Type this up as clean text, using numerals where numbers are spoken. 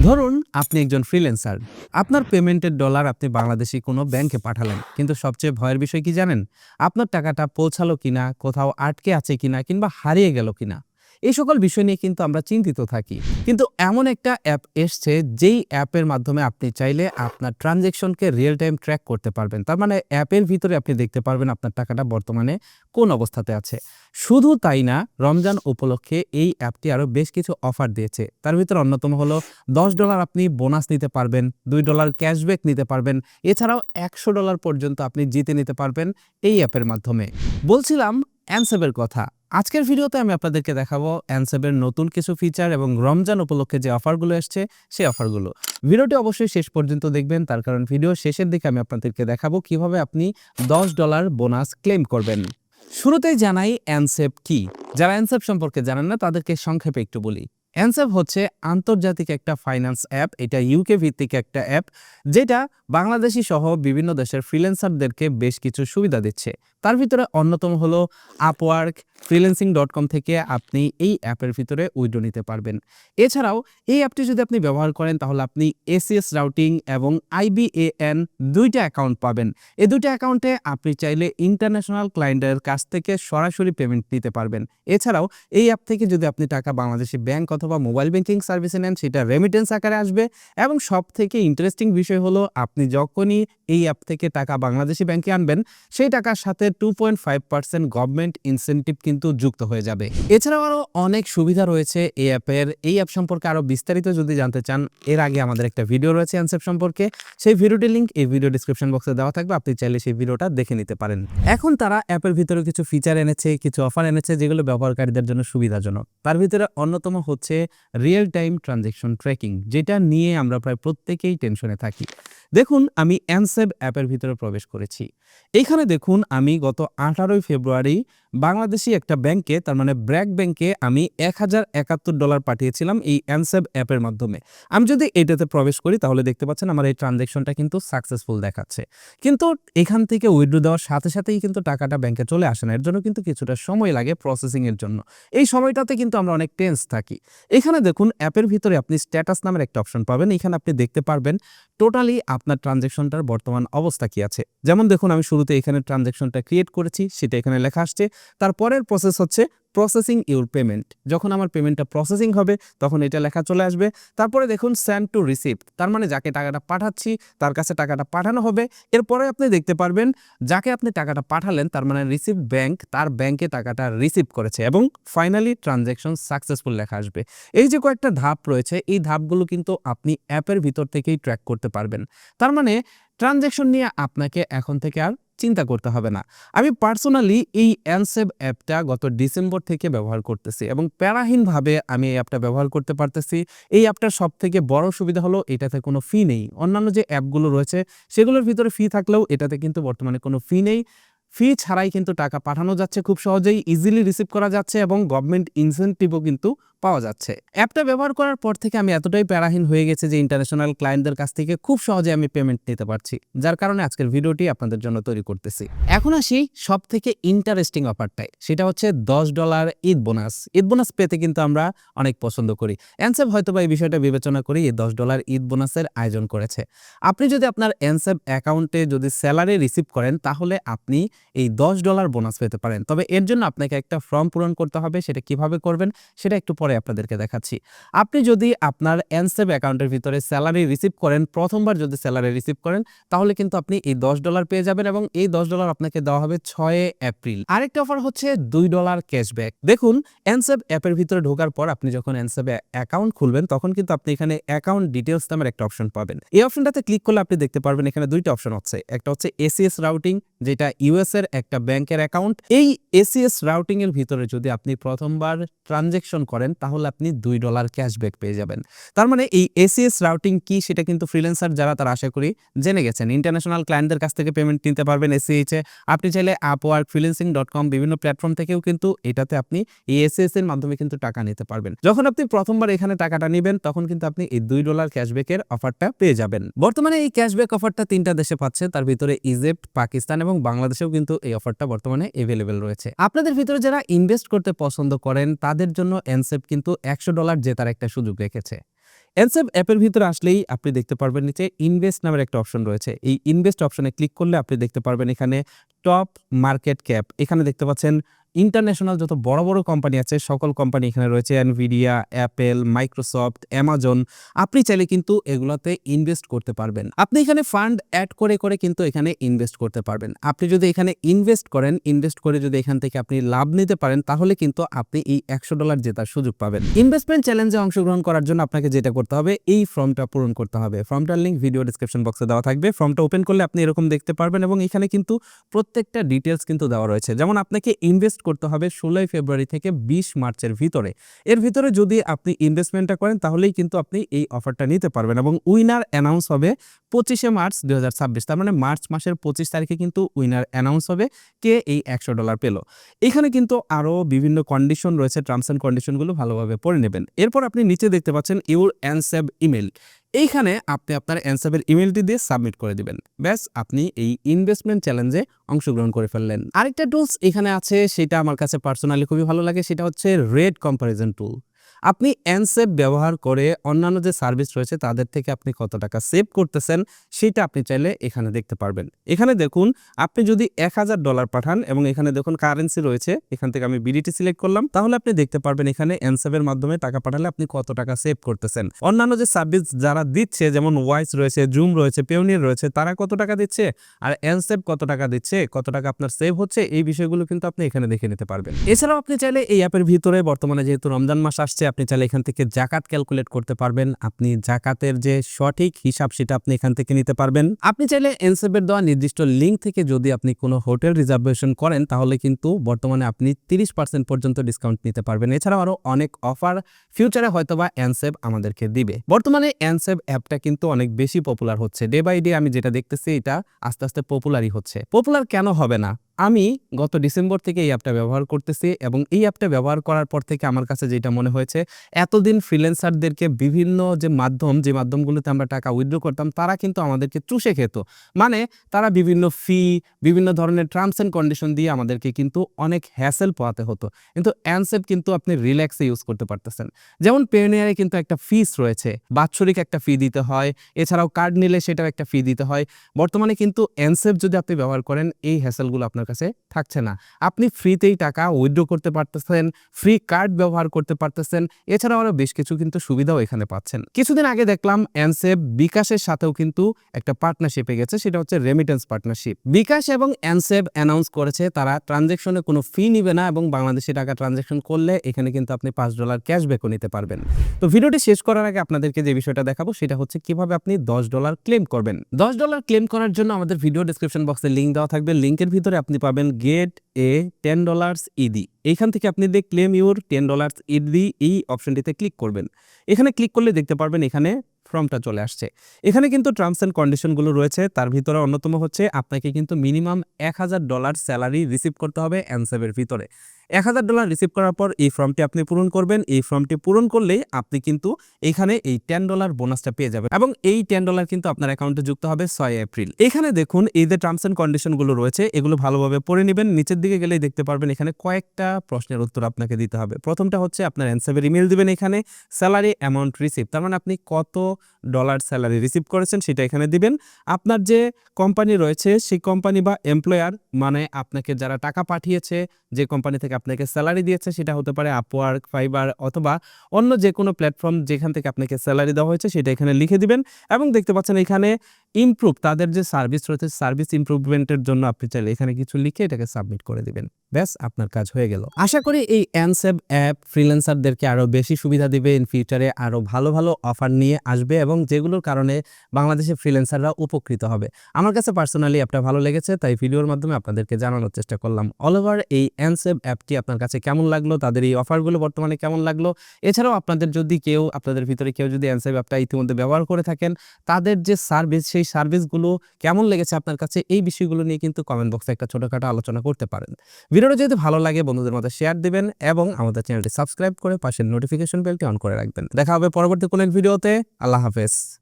ধরুন আপনি একজন ফ্রিল্যান্সার। আপনার পেমেন্টের ডলার আপনি বাংলাদেশি কোনো ব্যাংকে পাঠালেন। কিন্তু সবচেয়ে ভয়ের বিষয় কি জানেন? আপনার টাকাটা পৌঁছালো কিনা, কোথাও আটকে আছে কিনা কিংবা হারিয়ে গেল কিনা। এই সকল বিষয় নিয়ে কিন্তু আমরা চিন্তিত থাকি। কিন্তু এমন একটা অ্যাপ এসছে যেই অ্যাপের মাধ্যমে আপনি চাইলে আপনার ট্রানজ্যাকশনকে রিয়েল টাইম ট্র্যাক করতে পারবেন। তার মানে অ্যাপের ভিতরে আপনি দেখতে পারবেন আপনার টাকাটা বর্তমানে কোন অবস্থাতে আছে। শুধু তাই না, রমজান উপলক্ষে এই অ্যাপটি আরো বেশ কিছু অফার দিয়েছে। তার ভিতরে অন্যতম হলো $10 আপনি বোনাস নিতে পারবেন, $2 ক্যাশব্যাক নিতে পারবেন। এছাড়াও $100 পর্যন্ত আপনি জিতে নিতে পারবেন এই অ্যাপের মাধ্যমে। বলছিলাম অ্যানসেবের কথা। আজকের ভিডিওতে আমি আপনাদেরকে দেখাবো অ্যানসেবের নতুন কিছু ফিচার এবং রমজান উপলক্ষে যে অফারগুলো এসছে সেই অফারগুলো। ভিডিওটি অবশ্যই শেষ পর্যন্ত দেখবেন, তার কারণ ভিডিও শেষের দিকে আমি আপনাদেরকে দেখাবো কিভাবে আপনি $10 বোনাস ক্লেম করবেন। শুরুতেই জানাই অ্যানসেব কি। যারা অ্যানসেব সম্পর্কে জানেন না তাদেরকে সংক্ষেপে একটু বলি। অ্যানসেব হচ্ছে আন্তর্জাতিক একটা ফাইন্যান্স অ্যাপ। এটা ইউকে ভিত্তিক একটা অ্যাপ, যেটা বাংলাদেশি সহ বিভিন্ন দেশের ফ্রিল্যান্সারদেরকে বেশ কিছু সুবিধা দিচ্ছে। তার ভিতরে অন্যতম হলো আপওয়ার্ক, freelancing.com থেকে আপনি এই অ্যাপের ভিতরে উইথড্র নিতে পারবেন। এছাড়াও এই অ্যাপটি যদি আপনি ব্যবহার করেন তাহলে আপনি এসিএস রাউটিং এবং IBAN দুইটা অ্যাকাউন্ট পাবেন। এই দুইটা অ্যাকাউন্টে আপনি চাইলে ইন্টারন্যাশনাল ক্লায়েন্টের কাছ থেকে সরাসরি পেমেন্ট নিতে পারবেন। এছাড়াও এই অ্যাপ থেকে যদি আপনি টাকা বাংলাদেশি ব্যাংক অথবা মোবাইল ব্যাংকিং সার্ভিসে নেন, সেটা রেমিটেন্স আকারে আসবে। এবং সবথেকে ইন্টারেস্টিং বিষয় হলো আপনি যখনই এই অ্যাপ থেকে টাকা বাংলাদেশি ব্যাংকে আনবেন, সেই টাকার সাথে 2.5% গভর্নমেন্ট ইনসেনটিভ কিন্তু যুক্ত হয়ে যাবে। এছাড়াও আরও অনেক সুবিধা রয়েছে এই অ্যাপের। এই অ্যাপ সম্পর্কে আরও বিস্তারিত যদি জানতে চান, এর আগে আমাদের একটা ভিডিও রয়েছে অ্যানসেব সম্পর্কে। সেই ভিডিওটির লিঙ্ক এই ভিডিও ডিসক্রিপশন বক্সে দেওয়া থাকবে, আপনি চাইলে সেই ভিডিওটা দেখে নিতে পারেন। এখন তারা অ্যাপের ভিতরে কিছু ফিচার এনেছে, কিছু অফার এনেছে যেগুলো ব্যবহারকারীদের জন্য সুবিধাজনক। তার ভিতরে অন্যতম হচ্ছে রিয়েল টাইম ট্রানজ্যাকশন ট্র্যাকিং, যেটা নিয়ে আমরা প্রায় প্রত্যেকেই টেনশনে থাকি। দেখুন আমি অ্যানসেব অ্যাপের ভিতরে প্রবেশ করেছি। এইখানে দেখুন আমি গত 18 ফেব্রুয়ারি বাংলাদেশি একটা ব্যাংকে, তার মানে ব্র্যাক ব্যাংকে আমি $1071 পাঠিয়েছিলাম এই অ্যানসেব অ্যাপের মাধ্যমে। আমি যদি এটাতে প্রবেশ করি তাহলে দেখতে পাচ্ছেন আমার এই ট্রানজ্যাকশনটা কিন্তু সাকসেসফুল দেখাচ্ছে। কিন্তু এখান থেকে উইথড্র দেওয়ার সাথে সাথেই কিন্তু টাকাটা ব্যাংকে চলে আসে না। এর জন্য কিন্তু কিছুটা সময় লাগে প্রসেসিং এর জন্য। এই সময়টাতে কিন্তু আমরা অনেক টেন্স থাকি। এখানে দেখুন অ্যাপের ভিতরে আপনি স্ট্যাটাস নামের একটা অপশন পাবেন। এখানে আপনি দেখতে পারবেন টোটালি আপনার ট্রানজ্যাকশনটার বর্তমান অবস্থা কি আছে। যেমন দেখুন আমি শুরুতে এখানে ট্রানজ্যাকশনটা ক্রিয়েট করেছি, সেটা এখানে লেখা আসছে। তারপরের প্রসেস হচ্ছে প্রসেসিং ইউর পেমেন্ট। যখন আমার পেমেন্টটা প্রসেসিং হবে তখন এটা লেখা চলে আসবে। তারপরে দেখুন সেন্ড টু রিসিপ্ট, তার মানে যাকে টাকাটা পাঠাচ্ছি তার কাছে টাকাটা পাঠানো হবে। এরপরে আপনি দেখতে পারবেন যাকে আপনি টাকাটা পাঠালেন, তার মানে রিসিপ্ট ব্যাংক, তার ব্যাংকে টাকাটা রিসিভ করেছে এবং ফাইনালি ট্রানজ্যাকশন সাকসেসফুল লেখা আসবে। এই যে কয়েকটা ধাপ রয়েছে, এই ধাপগুলো কিন্তু আপনি অ্যাপের ভিতর থেকেই ট্র্যাক করতে পারবেন। তার মানে ট্রানজ্যাকশন নিয়ে আপনাকে এখন থেকে আর চিন্তা করতে হবে না। আমি পার্সোনালি এই অ্যানসেব অ্যাপটা গত ডিসেম্বর থেকে ব্যবহার করতেছি এবং প্যারাহীনভাবে আমি এই অ্যাপটা ব্যবহার করতে পারতেছি। এই অ্যাপটার সবথেকে বড় সুবিধা হলো এটাতে কোনো ফি নেই। অন্যান্য যে অ্যাপগুলো রয়েছে সেগুলোর ভিতরে ফি থাকলেও এটাতে কিন্তু বর্তমানে কোনো ফি নেই। ফি ছাড়াই কিন্তু টাকা পাঠানো যাচ্ছে খুব সহজেই, ইজিলি রিসিভ করা যাচ্ছে এবং গভর্নমেন্ট ইনসেনটিভও কিন্তু পাওয়া যাচ্ছে। অ্যাপটা ব্যবহার করার পর থেকে আমি এতটাই প্যারাহীন হয়ে গেছে যে ইন্টারন্যাশনাল ক্লায়েন্টদের কাছ থেকে খুব সহজে আমি পেমেন্ট নিতে পারছি, যার কারণে আজকের ভিডিওটি আপনাদের জন্য তৈরি করতেছি। এখন আসি সব থেকে ইন্টারেস্টিং অফারটাই, সেটা হচ্ছে $10 ঈদ বোনাস। ঈদ বোনাস পেতে কিন্তু আমরা অনেক পছন্দ করি। অ্যানসেব হয়তো বা এই বিষয়টা বিবেচনা করে এই $10 ঈদ বোনাসের আয়োজন করেছে। আপনি যদি আপনার অ্যানসেব অ্যাকাউন্টে যদি স্যালারি রিসিভ করেন তাহলে আপনি এই $10 বোনাস পেতে পারেন। তবে এর জন্য আপনাকে একটা ফর্ম পূরণ করতে হবে। সেটা কিভাবে করবেন সেটা একটু পরে আপনাদেরকে দেখাচ্ছি। আপনি যদি আপনার অ্যানসেব অ্যাকাউন্টের ভিতরে স্যালারি রিসিভ করেন, প্রথমবার যদি স্যালারি রিসিভ করেন তাহলে কিন্তু আপনি এই $10 পেয়ে যাবেন এবং এই $10 আপনাকে দেওয়া হবে 6 এপ্রিল। আরেকটা অফার হচ্ছে $2 ক্যাশব্যাক। দেখুন অ্যানসেব অ্যাপের ভিতরে ঢোকার পর আপনি যখন অ্যানসেব অ্যাকাউন্ট খুলবেন তখন কিন্তু আপনি এখানে অ্যাকাউন্ট ডিটেইলস নামের একটা অপশন পাবেন। এই অপশনটাতে ক্লিক করলে আপনি দেখতে পারবেন এখানে দুইটা অপশন আছে। একটা হচ্ছে এসিএস রাউটিং, যেটা ইউএস এর একটা ব্যাংকের অ্যাকাউন্ট। এই এসিএস রাউটিং এর ভিতরে যদি আপনি প্রথমবার ট্রানজ্যাকশন করেন তাহলে আপনি $2 ক্যাশব্যাক পেয়ে যাবেন। তার মানে এই এসিএস রাউটিং কি সেটা কিন্তু ফ্রিল্যান্সার যারা তারা আশা করি জেনে গেছেন। ইন্টারন্যাশনাল ক্লায়েন্টদের কাছ থেকে পেমেন্ট নিতে পারবেন এসিএইচ এ। আপনি চাইলে আপওয়ার্ক, freelancing.com বিভিন্ন প্ল্যাটফর্ম থেকেও কিন্তু এটাতে আপনি এই এসিএস এর মাধ্যমে কিন্তু টাকা নিতে পারবেন। যখন আপনি প্রথমবার এখানে টাকাটা নেবেন তখন কিন্তু আপনি এই $2 ক্যাশব্যাকের অফারটা পেয়ে যাবেন। বর্তমানে এই ক্যাশব্যাক অফারটা 3টা দেশে পাচ্ছে, তার ভিতরে ইজিপ্ট, পাকিস্তান এবং বাংলাদেশেও কিন্তু এই অফারটা বর্তমানে এভেলেবেল রয়েছে। আপনাদের ভিতরে যারা ইনভেস্ট করতে পছন্দ করেন তাদের জন্য অ্যানসেব কিন্তু $100 জেতার একটা সুযোগ রেখেছে। এনসেভ অ্যাপের ভিতরে আসলেই আপনি দেখতে পারবেন নিচে ইনভেস্ট নামের একটা অপশন রয়েছে। এই ইনভেস্ট অপশনে ক্লিক করলে আপনি দেখতে পারবেন এখানে টপ মার্কেট ক্যাপ, এখানে দেখতে পাচ্ছেন ইন্টারন্যাশনাল যত বড় বড় কোম্পানি আছে সকল কোম্পানি এখানে রয়েছে। Nvidia, Apple, Microsoft, Amazon. আপনি চাইলে কিন্তু এগুলাতে ইনভেস্ট করতে পারবেন। আপনি এখানে ফান্ড অ্যাড করে করে কিন্তু এখানে ইনভেস্ট করতে পারবেন। আপনি যদি এখানে ইনভেস্ট করেন, ইনভেস্ট করে যদি এখান থেকে আপনি লাভ নিতে পারেন, তাহলে কিন্তু আপনি এই $100 জেতার সুযোগ পাবেন। ইনভেস্টমেন্ট চ্যালেঞ্জে অংশগ্রহণ করার জন্য আপনাকে যেটা করতে হবে, এই ফর্মটা পূরণ করতে হবে। ফর্মটার লিঙ্ক ভিডিও ডেসক্রিপশন বক্সে দেওয়া থাকবে। ফর্মটা ওপেন করলে আপনি এরকম দেখতে পারবেন এবং এখানে কিন্তু প্রত্যেকটা ডিটেলস কিন্তু দেওয়া রয়েছে। যেমন আপনাকে ইনভেস্ট করতে হবে 16 ফেব্রুয়ারি থেকে 20 মার্চের ভিতরে। এর ভিতরে যদি আপনি ইনভেস্টমেন্টটা করেন তাহলেই কিন্তু আপনি এই অফারটা নিতে পারবেন এবং উইনার অ্যানাউন্স হবে 25শে মার্চ 2026। তার মানে মার্চ মাসের 25 তারিখে কিন্তু উইনার অ্যানাউন্স হবে কে এই $100 পেল। এখানে কিন্তু আরও বিভিন্ন কন্ডিশন রয়েছে, টার্মস অ্যান্ড কন্ডিশনগুলো ভালোভাবে পড়ে নেবেন। এরপর আপনি নিচে দেখতে পাচ্ছেন ইউর অ্যানসেভ ইমেল। এইখানে আপনি আপনার অ্যানসাবের ইমেলটি দিয়ে সাবমিট করে দিবেন। ব্যাস, আপনি এই ইনভেস্টমেন্ট চ্যালেঞ্জে অংশগ্রহণ করে ফেললেন। আরেকটা টুলস এখানে আছে, সেটা আমার কাছে পার্সোনালি খুবই ভালো লাগে, সেটা হচ্ছে রেট কম্পারিজন টুল। আপনি অ্যানসেভ ব্যবহার করে অন্যান্য যে সার্ভিস রয়েছে তাদের থেকে আপনি কত টাকা সেভ করতেছেন সেটা আপনি চাইলে এখানে দেখতে পারবেন। এখানে দেখুন, আপনি যদি $1000 পাঠান এবং এখানে দেখুন কারেন্সি রয়েছে, এখান থেকে আমি বিডিটি সিলেক্ট করলাম, তাহলে আপনি দেখতে পারবেন এখানে অ্যানসেভের মাধ্যমে টাকা পাঠালে আপনি কত টাকা সেভ করতেছেন। অন্যান্য যে সার্ভিস যারা দিচ্ছে, যেমন ওয়াইস রয়েছে, জুম রয়েছে, পেওনিয়ার রয়েছে, তারা কত টাকা দিচ্ছে আর অ্যানসেভ কত টাকা দিচ্ছে, কত টাকা আপনার সেভ হচ্ছে, এই বিষয়গুলো কিন্তু আপনি এখানে দেখে নিতে পারবেন। এছাড়াও আপনি চাইলে এই অ্যাপের ভিতরে বর্তমানে যেহেতু রমজান মাস আসছে, আপনি চাইলে এখান থেকে জাকাত ক্যালকুলেট করতে পারবেন। আপনি জাকাতের যে সঠিক হিসাব সেটা আপনি এখান থেকে নিতে পারবেন। আপনি চাইলে এনসেভের দেওয়া নির্দিষ্ট লিঙ্ক থেকে যদি আপনি কোনো হোটেল রিজার্ভেশন করেন তাহলে কিন্তু বর্তমানে আপনি 30% পর্যন্ত ডিসকাউন্ট নিতে পারবেন। এছাড়াও আরও অনেক অফার ফিউচারে হয়তোবা এনসেভ আমাদেরকে দিবে। বর্তমানে এনসেভ অ্যাপটা কিন্তু অনেক বেশি পপুলার হচ্ছে। ডে বাই ডে আমি যেটা দেখতেছি এটা আস্তে আস্তে পপুলারই হচ্ছে। পপুলার কেন হবে না? আমি গত ডিসেম্বর থেকে এই অ্যাপটা ব্যবহার করতেছি এবং এই অ্যাপটা ব্যবহার করার পর থেকে আমার কাছে যেটা মনে হয়েছে, এতদিন ফ্রিল্যান্সারদেরকে বিভিন্ন যে মাধ্যমগুলোতে আমরা টাকা উইথড্র করতাম, তারা কিন্তু আমাদেরকে চুষে খেত। মানে তারা বিভিন্ন ফি, বিভিন্ন ধরনের টার্মস অ্যান্ড কন্ডিশন দিয়ে আমাদেরকে কিন্তু অনেক হ্যাসেল পোহাতে হতো। কিন্তু অ্যানসেভ কিন্তু আপনি রিল্যাক্সে ইউজ করতে পারতেছেন। যেমন পেওনিয়ারে কিন্তু একটা ফিস রয়েছে, বাৎসরিক একটা ফি দিতে হয়, এছাড়াও কার্ড নিলে সেটাও একটা ফি দিতে হয়। বর্তমানে কিন্তু অ্যানসেভ যদি আপনি ব্যবহার করেন, এই হ্যাসেলগুলো আপনার কাছে থাকছে না। আপনি ফ্রিতেই টাকা উইথড্র করতে পারতেছেন, ফ্রি কার্ড ব্যবহার করতে পারতেছেন, এছাড়াও আরও বেশ কিছু কিন্তু সুবিধাও এখানে পাচ্ছেন। কিছুদিন আগে দেখলাম অ্যানসেভ বিকাশের সাথেও কিন্তু একটা পার্টনারশিপে গেছে, সেটা হচ্ছে রেমিটেন্স পার্টনারশিপ। বিকাশ এবং অ্যানসেভ অ্যানাউন্স করেছে তারা ট্রানজ্যাকশনে কোনো ফি নিবে না এবং বাংলাদেশি টাকা ট্রানজ্যাকশন করলে এখানে কিন্তু আপনি $5 ক্যাশব্যাকও নিতে পারবেন। তো ভিডিওটি শেষ করার আগে আপনাদেরকে যে বিষয়টা দেখাবো সেটা হচ্ছে কিভাবে আপনি $10 ক্লেম করবেন। $10 ক্লেম করার জন্য আমাদের ভিডিও ডেসক্রিপশন বক্সে লিঙ্ক দেওয়া থাকবে। লিঙ্কের ভিতরে আপনি পাবেন গেট এ $10 ইডি। এইখান থেকে আপনি ক্লেম ইউর $10 ইডি এই অপশনটিতে ক্লিক করবেন। এখানে ক্লিক করলে দেখতে পারবেন এখানে ফর্মটা চলে আসছে। এখানে কিন্তু টার্মস অ্যান্ড কন্ডিশনগুলো রয়েছে, তার ভিতরে অন্যতম হচ্ছে আপনাকে কিন্তু মিনিমাম $1000 স্যালারি রিসিভ করতে হবে অ্যানসেভের ভিতরে। $1000 রিসিভ করার পর এই ফর্মটি আপনি পূরণ করবেন। এই ফর্মটি পূরণ করলেই আপনি কিন্তু এখানে এই $10 বোনাসটা পেয়ে যাবেন এবং এই $10 কিন্তু আপনার অ্যাকাউন্টে যুক্ত হবে 6 এপ্রিল। এখানে দেখুন এই যে টার্মস অ্যান্ড কন্ডিশনগুলো রয়েছে এগুলো ভালোভাবে পড়ে নেবেন। নিচের দিকে গেলেই দেখতে পারবেন এখানে কয়েকটা প্রশ্নের উত্তর আপনাকে দিতে হবে। প্রথমটা হচ্ছে আপনার অ্যানসেভের ইমেল দিবেন, এখানে স্যালারি অ্যামাউন্ট রিসিভ, তার মানে আপনি কত ডলার স্যালারি রিসিভ করেছেন সেটা এখানে দিবেন। আপনার যে কোম্পানি রয়েছে সেই কোম্পানি বা এমপ্লয়ার, মানে আপনাকে যারা টাকা পাঠিয়েছে, যে কোম্পানি থেকে আপনাকে স্যালারি দিয়েছে, সেটা হতে পারে আপওয়ার্ক, ফাইবার অথবা অন্য যে কোনো প্ল্যাটফর্ম যেখান থেকে আপনাকে স্যালারি দেওয়া হয়েছে সেটা এখানে লিখে দিবেন। এবং দেখতে পাচ্ছেন এখানে ইমপ্রুভ, তাদের যে সার্ভিস রয়েছে সার্ভিস ইমপ্রুভমেন্টের জন্য আপনি চাইলে এখানে কিছু লিখে এটাকে সাবমিট করে দিবেন। ব্যাস, আপনার কাজ হয়ে গেল। আশা করি এই অ্যানসেভ অ্যাপ ফ্রিল্যান্সারদেরকে আরও বেশি সুবিধা দিবে, ইন ফিউচারে আরও ভালো ভালো অফার নিয়ে আসবে এবং যেগুলোর কারণে বাংলাদেশের ফ্রিল্যান্সাররা উপকৃত হবে। আমার কাছে পার্সোনালি অ্যাপটা ভালো লেগেছে, তাই ভিডিওর মাধ্যমে আপনাদেরকে জানানোর চেষ্টা করলাম। অল ওভার এই অ্যানসেভ অ্যাপটি আপনার কাছে কেমন লাগলো, তাদের এই অফারগুলো বর্তমানে কেমন লাগলো, এছাড়াও আপনাদের ভিতরে কেউ যদি অ্যানসেভ অ্যাপটা ইতিমধ্যে ব্যবহার করে থাকেন, তাদের যে সার্ভিস সেই সার্ভিসগুলো কেমন লেগেছে আপনার কাছে, এই বিষয়গুলো নিয়ে কিন্তু কমেন্ট বক্সে একটা ছোটখাটো আলোচনা করতে পারেন। ভিডিওটা যদি ভালো লাগে বন্ধুদের মধ্যে শেয়ার দিবেন এবং আমাদের চ্যানেলটি সাবস্ক্রাইব করে পাশের নোটিফিকেশন বেলটি অন করে রাখবেন। দেখা হবে পরবর্তী কোনো ভিডিওতে। আল্লাহ হাফেজ।